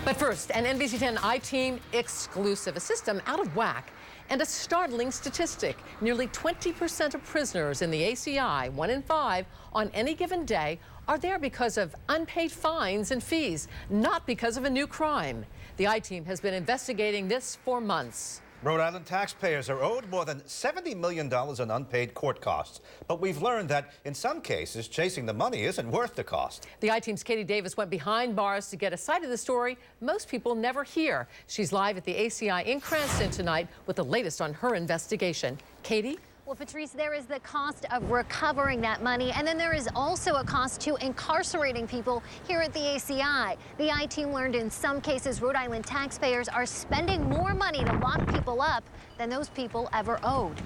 But first, an NBC 10 I-Team exclusive, a system out of whack. And a startling statistic, nearly 20% of prisoners in the ACI, 1 in 5, on any given day, are there because of unpaid fines and fees, not because of a new crime. The I-Team has been investigating this for months. Rhode Island taxpayers are owed more than $70 million in unpaid court costs. But we've learned that in some cases, chasing the money isn't worth the cost. The I-Team's Katie Davis went behind bars to get a side of the story most people never hear. She's live at the ACI in Cranston tonight with the latest on her investigation. Katie? Well, Patrice, there is the cost of recovering that money, and then there is also a cost to incarcerating people here at the ACI. The I-Team learned in some cases Rhode Island taxpayers are spending more money to lock people up than those people ever owed.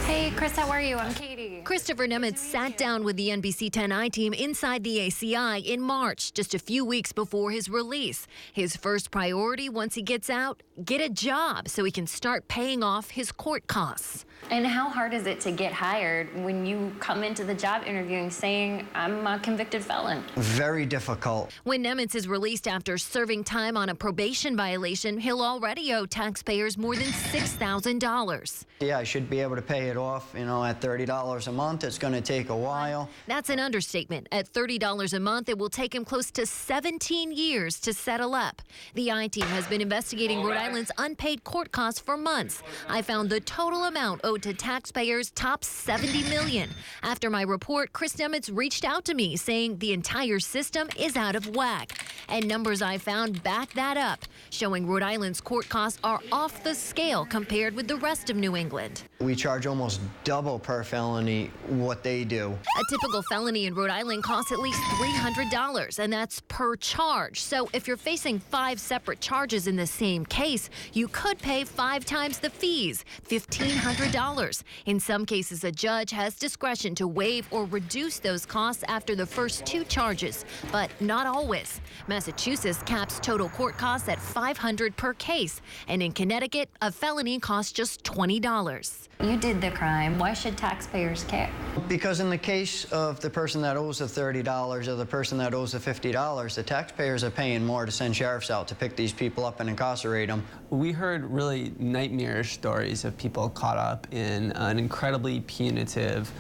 Hey, Chris, how are you? I'm Katie. Christopher Nemitz sat down with the NBC 10 I-Team inside the ACI in March, just a few weeks before his release. His first priority once he gets out, get a job so he can start paying off his court costs. And how hard is it to get hired when you come into the job interviewing saying, I'm a convicted felon? Very difficult. When Nemitz is released after serving time on a probation violation, he'll already owe taxpayers more than $6,000. Yeah, I should be able to pay it off, at $30 a month. It's going to take a while. That's an understatement. At $30 a month, it will take him close to 17 years to settle up. The I-Team has been investigating Rhode Island's unpaid court costs for months. I found the total amount owed to taxpayers tops $70 million. After my report, Chris Nemitz reached out to me saying the entire system is out of whack. And numbers I found back that up, showing Rhode Island's court costs are off the scale compared with the rest of New England. We charge almost double per felony what they do. A typical felony in Rhode Island costs at least $300, and that's per charge. So if you're facing 5 separate charges in the same case, you could pay 5 times the fees, $1,500. In some cases, a judge has discretion to waive or reduce those costs after the first 2 charges, but not always. Massachusetts caps total court costs at $500 per case, and in Connecticut, a felony costs just $20. You did the crime. Why should taxpayers care? Because in the case of the person that owes the $30 or the person that owes the $50, the taxpayers are paying more to send sheriffs out to pick these people up and incarcerate them. We heard really nightmarish stories of people caught up in an incredibly punitive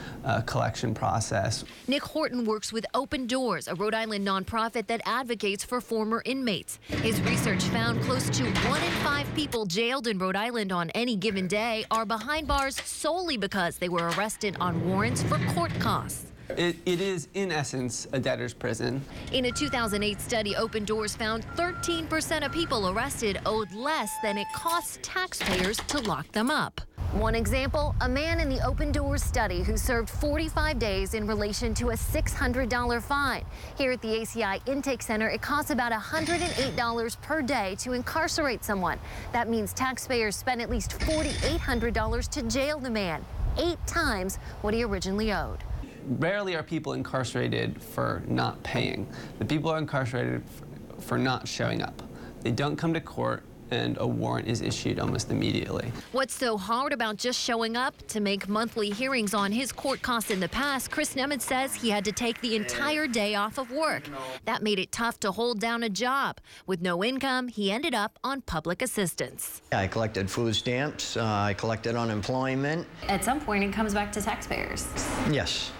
collection process. Nick Horton works with Open Doors, a Rhode Island nonprofit that advocates for former inmates. His research found close to 1 in 5 people jailed in Rhode Island on any given day are behind bars solely because they were arrested on warrants for court costs. It is, in essence, a debtor's prison. In a 2008 study, Open Doors found 13% of people arrested owed less than it costs taxpayers to lock them up. One example, a man in the Open Doors study who served 45 days in relation to a $600 fine. Here at the ACI Intake Center, it costs about $108 per day to incarcerate someone. That means taxpayers spent at least $4,800 to jail the man, 8 times what he originally owed. Rarely are people incarcerated for not paying. The people are incarcerated for not showing up. They don't come to court, and a warrant is issued almost immediately. What's so hard about just showing up? To make monthly hearings on his court costs in the past, Chris Nemitz says he had to take the entire day off of work. That made it tough to hold down a job. With no income, he ended up on public assistance. I collected food stamps. I collected unemployment. At some point, it comes back to taxpayers. Yes.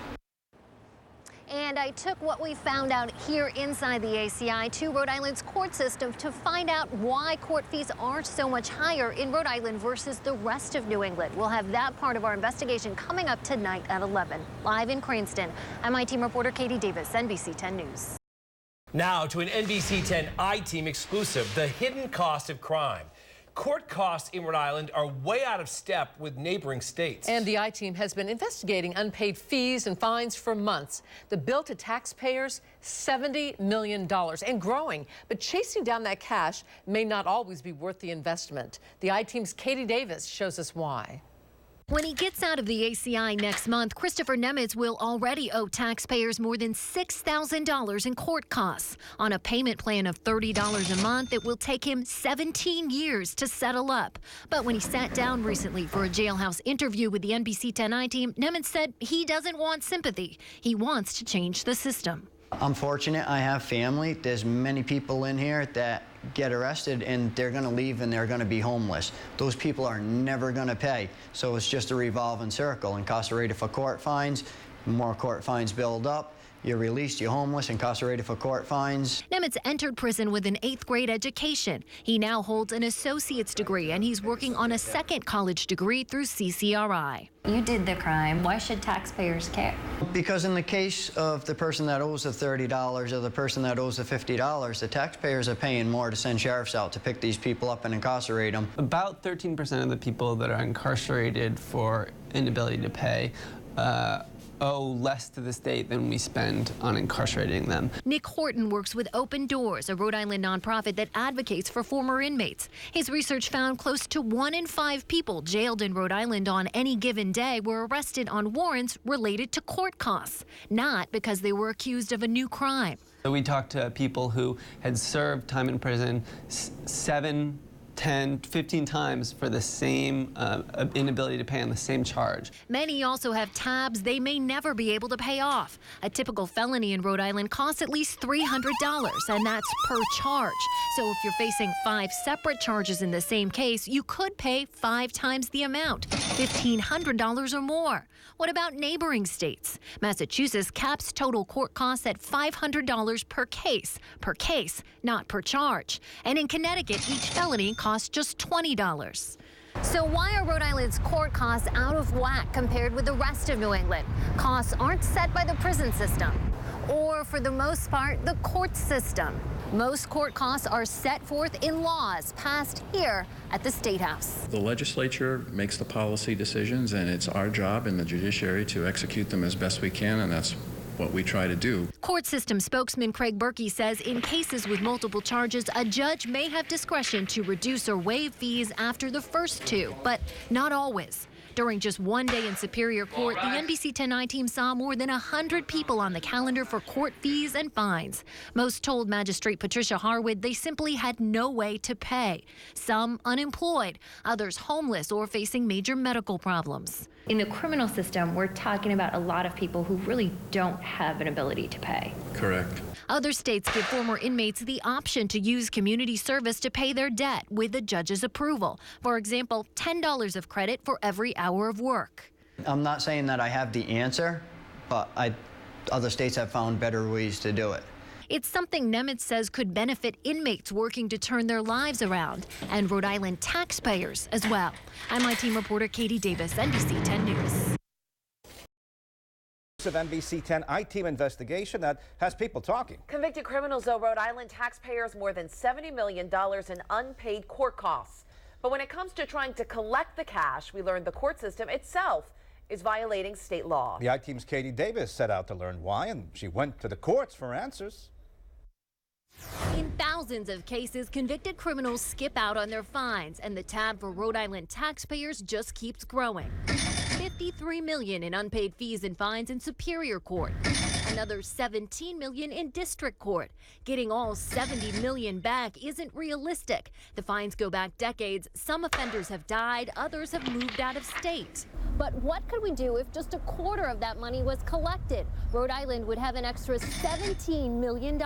And I took what we found out here inside the ACI to Rhode Island's court system to find out why court fees are so much higher in Rhode Island versus the rest of New England. We'll have that part of our investigation coming up tonight at 11. Live in Cranston, I'm I-Team reporter Katie Davis, NBC 10 News. Now to an NBC 10 I-Team exclusive, the hidden cost of crime. Court costs in Rhode Island are way out of step with neighboring states. And the I-Team has been investigating unpaid fees and fines for months. The bill to taxpayers, $70 million and growing. But chasing down that cash may not always be worth the investment. The I-Team's Katie Davis shows us why. When he gets out of the ACI next month, Christopher Nemitz will already owe taxpayers more than $6,000 in court costs. On a payment plan of $30 a month, it will take him 17 years to settle up. But when he sat down recently for a jailhouse interview with the NBC 10 I-Team, Nemitz said he doesn't want sympathy. He wants to change the system. I'm fortunate I have family. There's many people in here that get arrested and they're going to leave and they're going to be homeless. Those people are never going to pay. So it's just a revolving circle. Incarcerated for court fines, more court fines build up. You're released, you're homeless, incarcerated for court fines. Nemitz entered prison with an 8th grade education. He now holds an associate's degree, and he's working on a second college degree through CCRI. You did the crime. Why should taxpayers care? Because in the case of the person that owes the $30 or the person that owes the $50, the taxpayers are paying more to send sheriffs out to pick these people up and incarcerate them. About 13% of the people that are incarcerated for inability to pay owe less to the state than we spend on incarcerating them. Nick Horton works with Open Doors, a Rhode Island nonprofit that advocates for former inmates. His research found close to 1 in 5 people jailed in Rhode Island on any given day were arrested on warrants related to court costs, not because they were accused of a new crime. So we talked to people who had served time in prison 7, 10, 15 times for the same inability to pay on the same charge. Many also have tabs they may never be able to pay off. A typical felony in Rhode Island costs at least $300, and that's per charge. So if you're facing 5 separate charges in the same case, you could pay 5 times the amount, $1,500 or more. What about neighboring states? Massachusetts caps total court costs at $500 per case, not per charge. And in Connecticut, each felony costs just $20. So why are Rhode Island's court costs out of whack compared with the rest of New England? Costs aren't set by the prison system, or for the most part, the court system. Most court costs are set forth in laws passed here at the State House. The legislature makes the policy decisions, and it's our job in the judiciary to execute them as best we can, and that's what we try to do. Court system spokesman Craig Berkey says in cases with multiple charges, a judge may have discretion to reduce or waive fees after the first 2, but not always. During just one day in Superior Court, the NBC 10 I team saw more than 100 people on the calendar for court fees and fines. Most told Magistrate Patricia Harwood they simply had no way to pay. Some unemployed, others homeless or facing major medical problems. In the criminal system, we're talking about a lot of people who really don't have an ability to pay. Correct. Other states give former inmates the option to use community service to pay their debt with the judge's approval. For example, $10 of credit for every hour of work. I'm not saying that I have the answer, but other states have found better ways to do it. It's something Nemitz says could benefit inmates working to turn their lives around, and Rhode Island taxpayers as well. I'm my team reporter Katie Davis, NBC 10 News. Of NBC 10 I-Team investigation that has people talking. Convicted criminals owe Rhode Island taxpayers more than $70 million in unpaid court costs. But when it comes to trying to collect the cash, we learned the court system itself is violating state law. The I-Team's Katie Davis set out to learn why, and she went to the courts for answers. In thousands of cases, convicted criminals skip out on their fines, and the tab for Rhode Island taxpayers just keeps growing. $53 million in unpaid fees and fines in Superior Court. Another $17 million in District Court. Getting all $70 million back isn't realistic. The fines go back decades. Some offenders have died, others have moved out of state. But what could we do if just a quarter of that money was collected? Rhode Island would have an extra $17 million.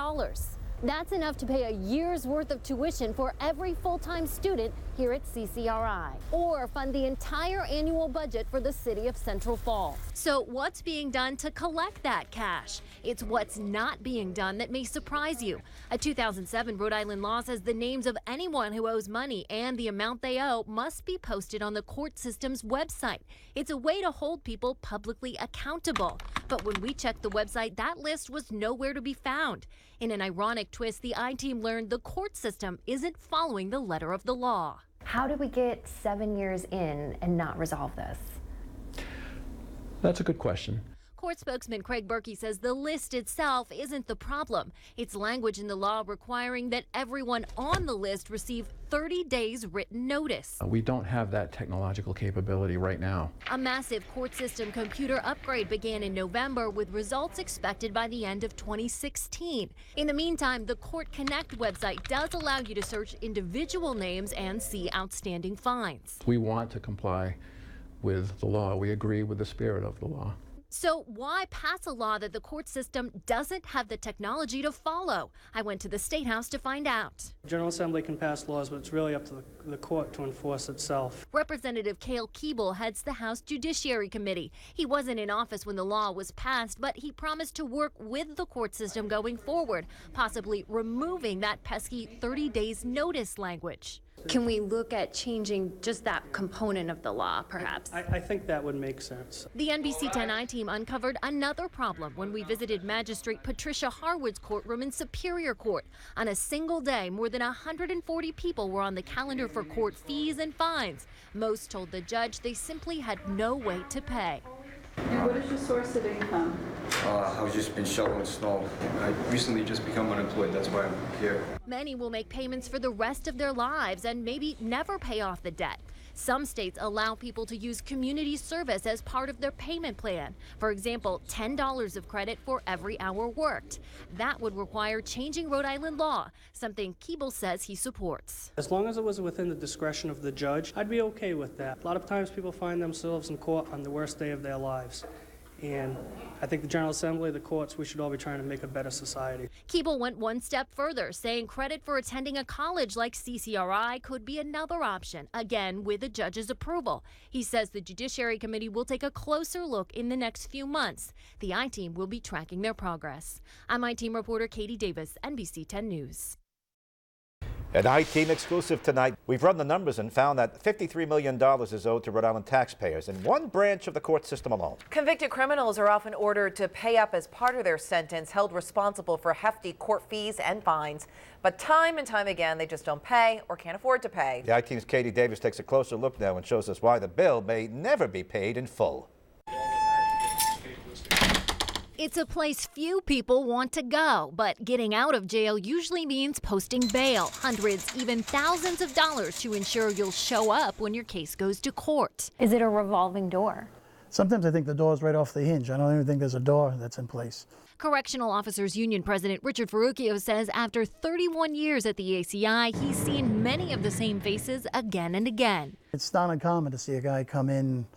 That's enough to pay a year's worth of tuition for every full-time student here at CCRI, or fund the entire annual budget for the city of Central Falls. So what's being done to collect that cash? It's what's not being done that may surprise you. A 2007 Rhode Island law says the names of anyone who owes money and the amount they owe must be posted on the court system's website. It's a way to hold people publicly accountable. But when we checked the website, that list was nowhere to be found. In an ironic twist, the I-Team learned the court system isn't following the letter of the law. How did we get 7 years in and not resolve this? That's a good question. Court spokesman Craig Berkey says the list itself isn't the problem. It's language in the law requiring that everyone on the list receive 30 days written notice. We don't have that technological capability right now. A massive court system computer upgrade began in November with results expected by the end of 2016. In the meantime, the Court Connect website does allow you to search individual names and see outstanding fines. We want to comply with the law. We agree with the spirit of the law. So why pass a law that the court system doesn't have the technology to follow? I went to the State House to find out. The General Assembly can pass laws, but it's really up to the court to enforce itself. Representative Cale Keeble heads the House Judiciary Committee. He wasn't in office when the law was passed, but he promised to work with the court system going forward, possibly removing that pesky 30 days notice language. Can we look at changing just that component of the law, perhaps? I think that would make sense. The NBC 10i team uncovered another problem when we visited Magistrate Patricia Harwood's courtroom in Superior Court. On a single day, more than 140 people were on the calendar for court fees and fines. Most told the judge they simply had no way to pay. And what is your source of income? I've just been shoveling snow. I recently just become unemployed. That's why I'm here. Many will make payments for the rest of their lives and maybe never pay off the debt. Some states allow people to use community service as part of their payment plan. For example, $10 of credit for every hour worked. That would require changing Rhode Island law, something Keeble says he supports. As long as it was within the discretion of the judge, I'd be okay with that. A lot of times people find themselves in court on the worst day of their lives. And I think the General Assembly, the courts, we should all be trying to make a better society. Keeble went one step further, saying credit for attending a college like CCRI could be another option, again with a judge's approval. He says the Judiciary Committee will take a closer look in the next few months. The I-Team will be tracking their progress. I'm I-Team reporter Katie Davis, NBC 10 News. An I-Team exclusive tonight. We've run the numbers and found that $53 million is owed to Rhode Island taxpayers in one branch of the court system alone. Convicted criminals are often ordered to pay up as part of their sentence, held responsible for hefty court fees and fines. But time and time again, they just don't pay or can't afford to pay. The I-Team's Katie Davis takes a closer look now and shows us why the bill may never be paid in full. It's a place few people want to go, but getting out of jail usually means posting bail, hundreds, even thousands of dollars to ensure you'll show up when your case goes to court. Is it a revolving door? Sometimes I think the door's right off the hinge. I don't even think there's a door that's in place. Correctional Officers Union President Richard Ferrucchio says after 31 years at the ACI, he's seen many of the same faces again and again. It's not uncommon to see a guy come in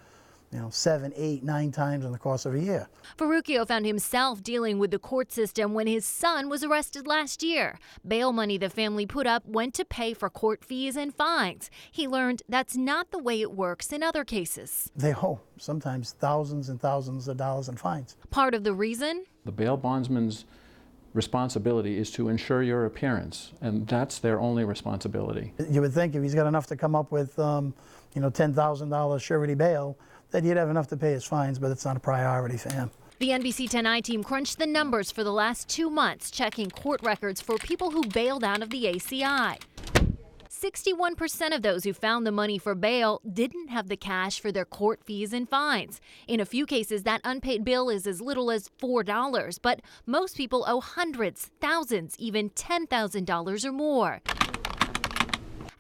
7, 8, 9 times in the course of a year. Ferrucchio found himself dealing with the court system when his son was arrested last year. Bail money the family put up went to pay for court fees and fines. He learned that's not the way it works in other cases. They owe sometimes thousands and thousands of dollars in fines. Part of the reason? The bail bondsman's responsibility is to ensure your appearance, and that's their only responsibility. You would think if he's got enough to come up with, $10,000 surety bail, that he'd have enough to pay his fines, but it's not a priority for him. The NBC 10i team crunched the numbers for the last 2 months, checking court records for people who bailed out of the ACI. 61% of those who found the money for bail didn't have the cash for their court fees and fines. In a few cases, that unpaid bill is as little as $4, but most people owe hundreds, thousands, even $10,000 or more.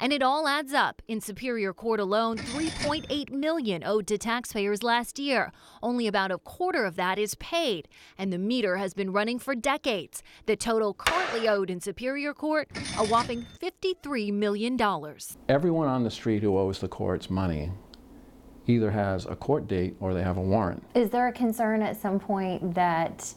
And it all adds up. In Superior Court alone, $3.8 million owed to taxpayers last year. Only about a quarter of that is paid, and the meter has been running for decades. The total currently owed in Superior Court, a whopping $53 million. Everyone on the street who owes the courts money either has a court date or they have a warrant. Is there a concern at some point that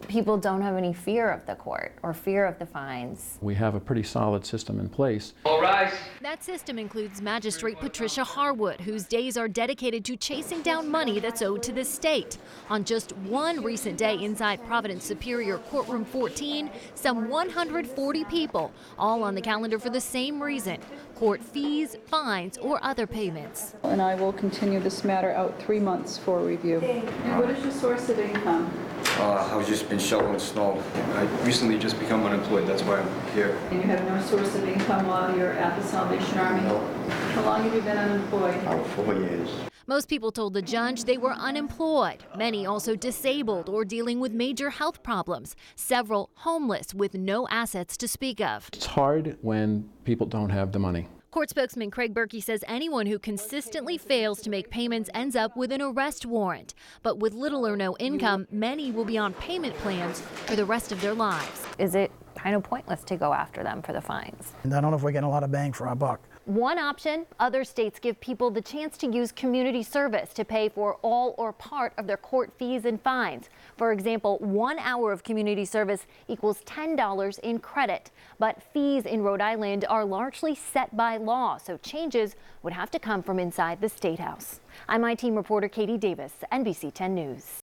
people don't have any fear of the court or fear of the fines? We have a pretty solid system in place. All right. That system includes Magistrate Patricia Harwood, whose days are dedicated to chasing down money that's owed to the state. On just one recent day inside Providence Superior Courtroom 14, some 140 people, all on the calendar for the same reason: court fees, fines, or other payments. And I will continue this matter out 3 months for review. And what is your source of income? I've just been shoveling snow. I recently just become unemployed. That's why I'm here. And you have no source of income while you're at the Salvation Army? No. How long have you been unemployed? About 4 years. Most people told the judge they were unemployed. Many also disabled or dealing with major health problems. Several homeless with no assets to speak of. It's hard when people don't have the money. Court spokesman Craig Berkey says anyone who consistently fails to make payments ends up with an arrest warrant. But with little or no income, many will be on payment plans for the rest of their lives. Is it kind of pointless to go after them for the fines. And I don't know if we're getting a lot of bang for our buck. One option, other states give people the chance to use community service to pay for all or part of their court fees and fines. For example, 1 hour of community service equals $10 in credit. But fees in Rhode Island are largely set by law, so changes would have to come from inside the State House. I'm I-Team reporter Katie Davis, NBC 10 News.